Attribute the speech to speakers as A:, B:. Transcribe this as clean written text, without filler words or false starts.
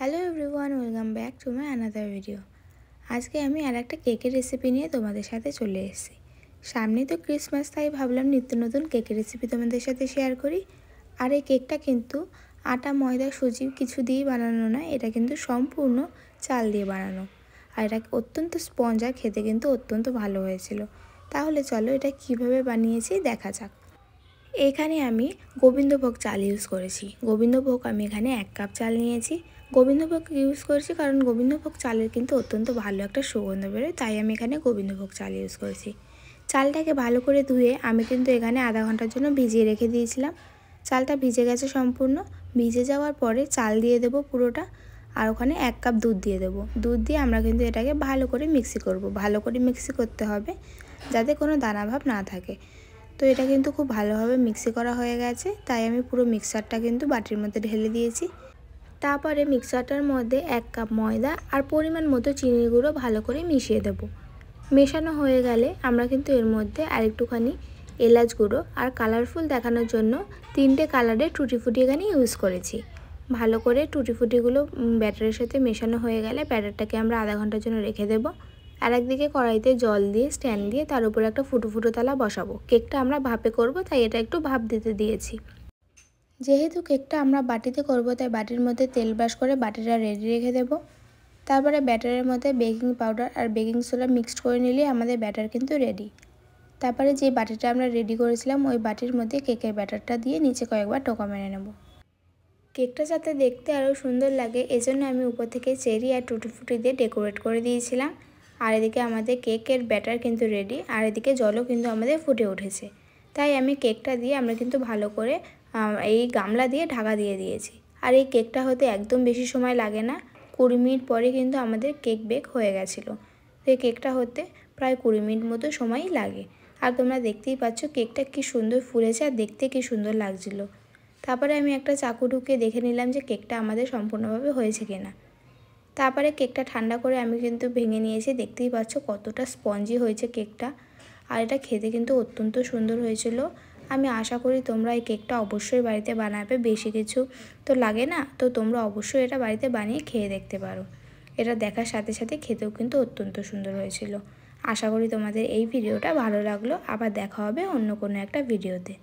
A: Hello everyone, welcome back to my another video. আজকে আমি আর একটা কেকের রেসিপি নিয়ে তোমাদের সাথে চলে এসেছি। সামনে তো ক্রিসমাস, তাই ভাবলাম নিত্য নতুন কেকের রেসিপি তোমাদের সাথে শেয়ার করি। আর এই কেকটা কিন্তু আটা, ময়দা, সুজি কিছু দিয়েই বানানো না, এটা কিন্তু সম্পূর্ণ চাল দিয়ে বানানো। আর এটা অত্যন্ত স্পঞ্জ, আর খেতে কিন্তু অত্যন্ত ভালো হয়েছিল। তাহলে চলো এটা কিভাবে বানিয়েছি দেখা যাক। এখানে আমি গোবিন্দভোগ চাল ইউজ করেছি। গোবিন্দভোগ আমি এখানে 1 কাপ চাল নিয়েছি। গোবিন্দভোগ ইউজ করেছি কারণ গোবিন্দভোগ চালের কিন্তু অত্যন্ত ভালো একটা সুগন্ধ বেরোয়, তাই আমি এখানে গোবিন্দভোগ চাল ইউজ করেছি। চালটাকে ভালো করে ধুয়ে আমি কিন্তু এখানে আধা ঘন্টার জন্য ভিজিয়ে রেখে দিয়েছিলাম। চালটা ভিজে গেছে সম্পূর্ণ। ভিজে যাওয়ার পরে চাল দিয়ে দেবো পুরোটা, আর ওখানে 1 কাপ দুধ দিয়ে দেবো। দুধ দিয়ে আমরা কিন্তু এটাকে ভালো করে মিক্সি করব। ভালো করে মিক্সি করতে হবে যাতে কোনো দানাভাব না থাকে। তো এটা কিন্তু খুব ভালোভাবে মিক্সি করা হয়ে গেছে, তাই আমি পুরো মিক্সারটা কিন্তু বাটির মধ্যে ঢেলে দিয়েছি। তারপরে মিক্সারটার মধ্যে 1 কাপ ময়দা আর পরিমাণ মতো চিনির গুঁড়ো ভালো করে মিশিয়ে দেব। মেশানো হয়ে গেলে আমরা কিন্তু এর মধ্যে আরেকটুখানি এলাচ গুঁড়ো আর কালারফুল দেখানোর জন্য 3টে কালারের টুটি ফুটি এখানে ইউজ করেছি। ভালো করে টুটি ফুটিগুলো ব্যাটারের সাথে মেশানো হয়ে গেলে ব্যাটারটাকে আমরা আধা ঘন্টার জন্য রেখে দেবো। আর একদিকে কড়াইতে জল দিয়ে স্ট্যান্ড দিয়ে তার উপরে একটা ফুটো থালা বসাবো। কেকটা আমরা ভাপে করব, তাই এটা একটু ভাপ দিতে দিয়েছি। যেহেতু কেকটা আমরা বাটিতে করব, তাই বাটির মধ্যে তেল ব্রাশ করে বাটিটা রেডি রেখে দেব। তারপরে ব্যাটারের মধ্যে বেকিং পাউডার আর বেকিং সোডা মিক্সড করে নিলে আমাদের ব্যাটার কিন্তু রেডি। তারপরে যে বাটিটা আমরা রেডি করেছিলাম ওই বাটির মধ্যে কেকের ব্যাটারটা দিয়ে নিচে কয়েকবার টোকা মেরে নেব। কেকটা যাতে দেখতে আরও সুন্দর লাগে এজন্য আমি উপর থেকে চেরি আর টুটি ফুটি দিয়ে ডেকোরেট করে দিয়েছিলাম। আর এদিকে আমাদের কেকের ব্যাটার কিন্তু রেডি, আর এদিকে জলও কিন্তু আমাদের ফুটে উঠেছে। তাই আমি কেকটা দিয়ে আমরা কিন্তু ভালো করে এই গামলা দিয়ে ঢাকা দিয়ে দিয়েছি। আর এই কেকটা হতে একদম বেশি সময় লাগে না, 20 মিনিট পরে কিন্তু আমাদের কেক বেক হয়ে গেছিলো। তো এই কেকটা হতে প্রায় 20 মিনিট মতো সময়ই লাগে। আর তোমরা দেখতেই পাচ্ছ কেকটা কি সুন্দর ফুলেছে আর দেখতে কি সুন্দর লাগছিলো। তারপরে আমি একটা চাকু ঢুকিয়ে দেখে নিলাম যে কেকটা আমাদের সম্পূর্ণভাবে হয়েছে কিনা। তারপরে কেকটা ঠান্ডা করে আমি কিন্তু ভেঙে নিয়েছি। দেখতেই পাচ্ছ কতটা স্পঞ্জি হয়েছে কেকটা, আর এটা খেতে কিন্তু অত্যন্ত সুন্দর হয়েছিল। আমি আশা করি তোমরা এই কেকটা অবশ্যই বাড়িতে বানাবে, বেশি কিছু তো লাগে না, তো তোমরা অবশ্যই এটা বাড়িতে বানিয়ে খেয়ে দেখতে পারো। এটা দেখার সাথে সাথে খেতেও কিন্তু অত্যন্ত সুন্দর হয়েছিল। আশা করি তোমাদের এই ভিডিওটা ভালো লাগলো। আবার দেখা হবে অন্য কোনো একটা ভিডিওতে।